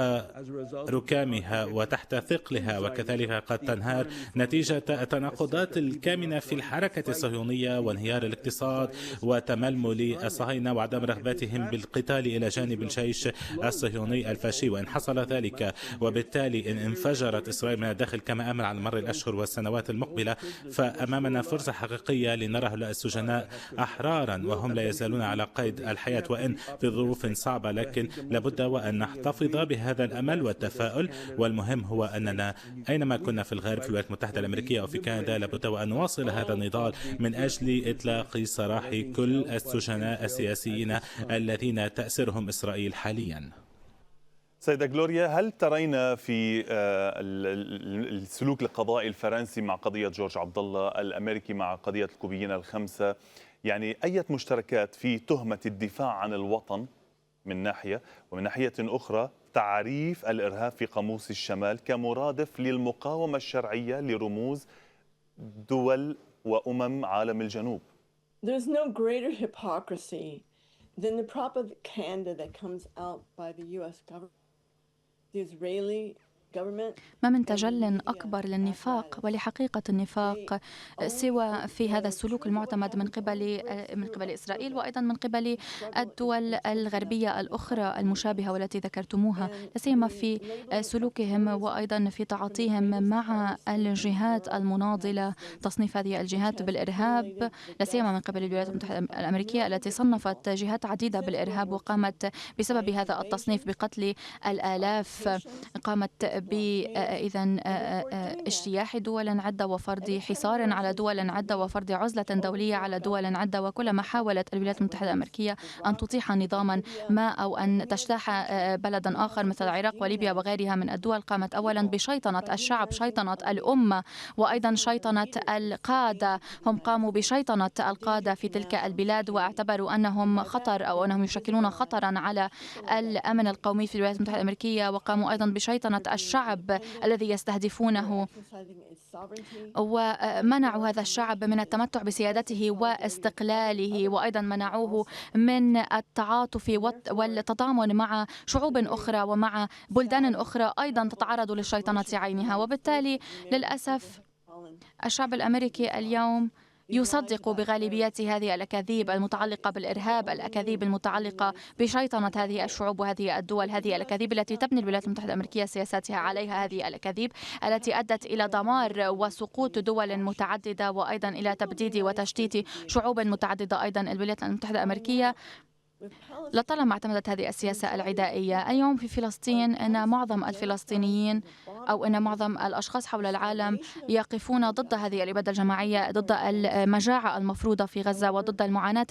ركامها وتحت ثقلها، وكذلك قد تنهار نتيجة التناقضات الكامنة في الحركة الصهيونية وانهيار الاقتصاد وتمدد تململ الصهاينة وعدم رغبتهم بالقتال إلى جانب الجيش الصهيوني الفاشي. وإن حصل ذلك وبالتالي إن انفجرت إسرائيل من الداخل كما أمل على مر الأشهر والسنوات المقبلة، فأمامنا فرصة حقيقية لنرى هؤلاء السجناء أحرارا وهم لا يزالون على قيد الحياة، وإن في ظروف صعبة، لكن لابد وأن نحتفظ بهذا الأمل والتفاؤل. والمهم هو أننا أينما كنا في الغرب، في الولايات المتحدة الأمريكية أو في كندا، لابد وأن نواصل هذا النضال من أجل إطلاق سراح كل السجناء السياسيين الذين تأسرهم إسرائيل حاليا. سيدة غلوريا، هل ترين في السلوك القضائي الفرنسي مع قضية جورج عبد الله، الأمريكي مع قضية الكوبيين الخمسة، يعني أي مشتركات في تهمة الدفاع عن الوطن من ناحية، ومن ناحية أخرى تعريف الإرهاب في قاموس الشمال كمرادف للمقاومة الشرعية لرموز دول وأمم عالم الجنوب؟ There's no greater hypocrisy than the propaganda that comes out by the U.S. government, the Israeli government. ما من تجل أكبر للنفاق ولحقيقة النفاق سوى في هذا السلوك المعتمد من قبل إسرائيل، وأيضا من قبل الدول الغربية الأخرى المشابهة والتي ذكرتموها، لا سيما في سلوكهم وأيضا في تعاطيهم مع الجهات المناضلة، تصنيف هذه الجهات بالإرهاب، لا سيما من قبل الولايات المتحدة الأمريكية التي صنفت جهات عديدة بالإرهاب وقامت بسبب هذا التصنيف بقتل الآلاف، قامت بإذن اجتياح دول عدة وفرض حصار على دول عدة وفرض عزلة دولية على دول عدة. وكلما حاولت الولايات المتحدة الأمريكية أن تطيح نظاما ما أو أن تجتاح بلدا آخر مثل العراق وليبيا وغيرها من الدول، قامت أولا بشيطنة الشعب، شيطنة الأمة، وأيضا شيطنة القادة. هم قاموا بشيطنة القادة في تلك البلاد واعتبروا أنهم خطر أو أنهم يشكلون خطرا على الأمن القومي في الولايات المتحدة الأمريكية، وقاموا أيضا بشيطنة الشعب الذي يستهدفونه، ومنعوا هذا الشعب من التمتع بسيادته واستقلاله، وأيضا منعوه من التعاطف والتضامن مع شعوب أخرى ومع بلدان أخرى أيضا تتعرض للشيطنة عينها. وبالتالي للأسف الشعب الأمريكي اليوم يصدق بغالبيته هذه الأكاذيب المتعلقة بالإرهاب، الأكاذيب المتعلقة بشيطنة هذه الشعوب وهذه الدول، هذه الأكاذيب التي تبني الولايات المتحدة الأمريكية سياساتها عليها، هذه الأكاذيب التي أدت إلى دمار وسقوط دول متعددة وأيضا إلى تبديد وتشتيت شعوب متعددة. أيضا الولايات المتحدة الأمريكية لطالما اعتمدت هذه السياسة العدائية. اليوم في فلسطين أن معظم الفلسطينيين أو أن معظم الأشخاص حول العالم يقفون ضد هذه الإبادة الجماعية، ضد المجاعة المفروضة في غزة وضد المعاناة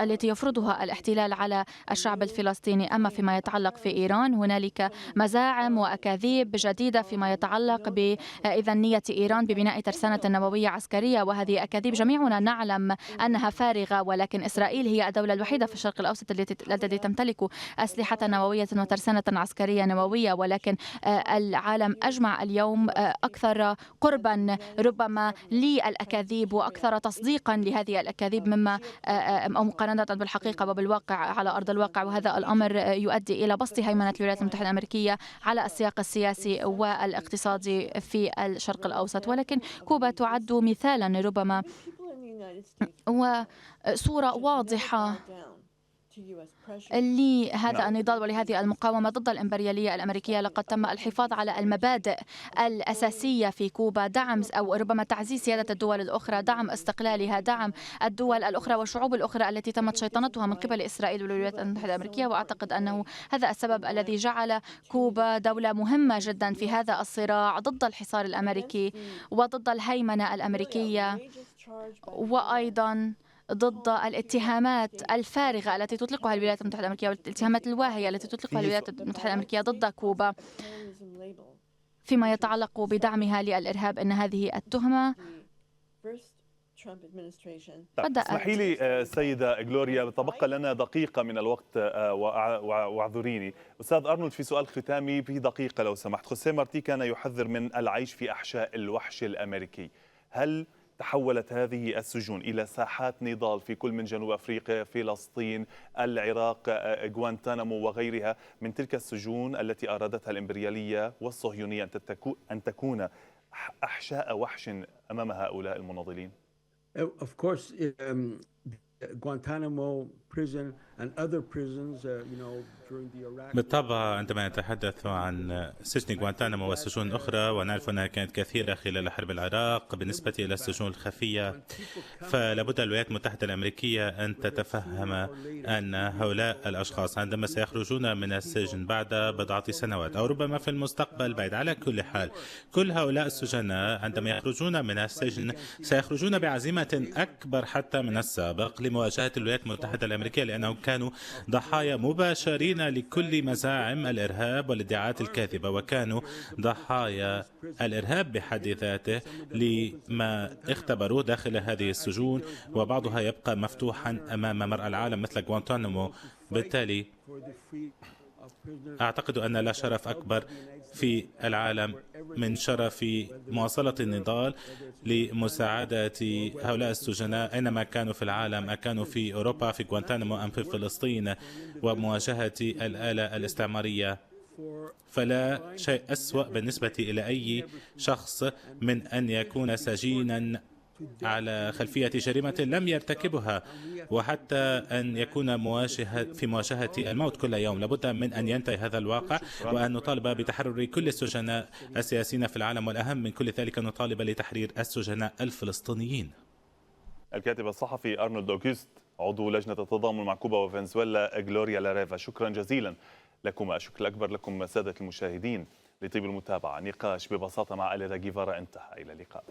التي يفرضها الاحتلال على الشعب الفلسطيني. أما فيما يتعلق في إيران هنالك مزاعم وأكاذيب جديدة فيما يتعلق بإذن نية إيران ببناء ترسانة نووية عسكرية، وهذه أكاذيب جميعنا نعلم أنها فارغة، ولكن إسرائيل هي الدولة الوحيدة في الشرق الأوسط التي تمتلك أسلحة نووية وترسانة عسكرية نووية، ولكن العالم أجمع اليوم أكثر قربا ربما للأكاذيب وأكثر تصديقا لهذه الأكاذيب مما أو مقارنة بالحقيقة وبالواقع على أرض الواقع. وهذا الأمر يؤدي إلى بسط هيمنة الولايات المتحدة الأمريكية على السياق السياسي والاقتصادي في الشرق الأوسط. ولكن كوبا تعد مثالا ربما وصورة واضحة لهذا النضال ولهذه المقاومة ضد الإمبريالية الأمريكية. لقد تم الحفاظ على المبادئ الأساسية في كوبا، دعم أو ربما تعزيز سيادة الدول الأخرى، دعم استقلالها، دعم الدول الأخرى والشعوب الأخرى التي تمت شيطنتها من قبل إسرائيل والولايات المتحدة الأمريكية. وأعتقد أنه هذا السبب الذي جعل كوبا دولة مهمة جدا في هذا الصراع ضد الحصار الأمريكي وضد الهيمنة الأمريكية، وأيضا ضد الاتهامات الفارغة التي تطلقها الولايات المتحدة الأمريكية والاتهامات الواهية التي تطلقها الولايات المتحدة الأمريكية ضد كوبا فيما يتعلق بدعمها للإرهاب. إن هذه التهمة اسمحي لي سيدة غلوريا، تبقى لنا دقيقة من الوقت واعذريني. أستاذ أرنولد، في سؤال ختامي في دقيقة لو سمحت. خوسيه مارتي كان يحذر من العيش في أحشاء الوحش الأمريكي. هل تحولت هذه السجون إلى ساحات نضال في كل من جنوب أفريقيا، فلسطين، العراق، غوانتانامو وغيرها من تلك السجون التي أرادتها الإمبريالية والصهيونية أن تكون أحشاء وحش أمام هؤلاء المناضلين؟ Of course, Guantanamo prison and other prisons, during the Iraq. بالطبع عندما نتحدث عن سجن غوانتانامو والسجون الأخرى، ونعرف أنها كانت كثيرة خلال حرب العراق، بالنسبة إلى السجون الخفية فلابد الولايات المتحدة الأمريكية أن تتفهم أن هؤلاء الأشخاص عندما سيخرجون من السجن بعد بضعة سنوات أو ربما في المستقبل بعيد، على كل حال كل هؤلاء السجناء عندما يخرجون من السجن سيخرجون بعزيمة أكبر حتى من السابق لمواجهة الولايات المتحدة الأمريكية، لأنهم كانوا ضحايا مباشرين لكل مزاعم الإرهاب والادعاءات الكاذبة، وكانوا ضحايا الإرهاب بحد ذاته لما اختبروه داخل هذه السجون، وبعضها يبقى مفتوحا أمام مرأى العالم مثل غوانتانامو. بالتالي أعتقد أن لا شرف أكبر في العالم من شرف مواصلة النضال لمساعدة هؤلاء السجناء أينما كانوا في العالم، أكانوا في أوروبا في غوانتانامو أم في فلسطين، ومواجهة الآلة الاستعمارية. فلا شيء أسوأ بالنسبة إلى أي شخص من أن يكون سجينا على خلفية جريمة لم يرتكبها، وحتى أن يكون في مواجهة الموت كل يوم. لابد من أن ينتهي هذا الواقع، وأن نطالب بتحرر كل السجناء السياسيين في العالم، والأهم من كل ذلك نطالب لتحرير السجناء الفلسطينيين. الكاتب الصحفي أرنولد أوغست، عضو لجنة التضامن مع كوبا وفنزويلا غلوريا لاريفا، شكرا جزيلا لكم. الشكر الأكبر لكم سادة المشاهدين لطيب المتابعة. نقاش ببساطة مع أليدا غيفارا انتهى، إلى اللقاء.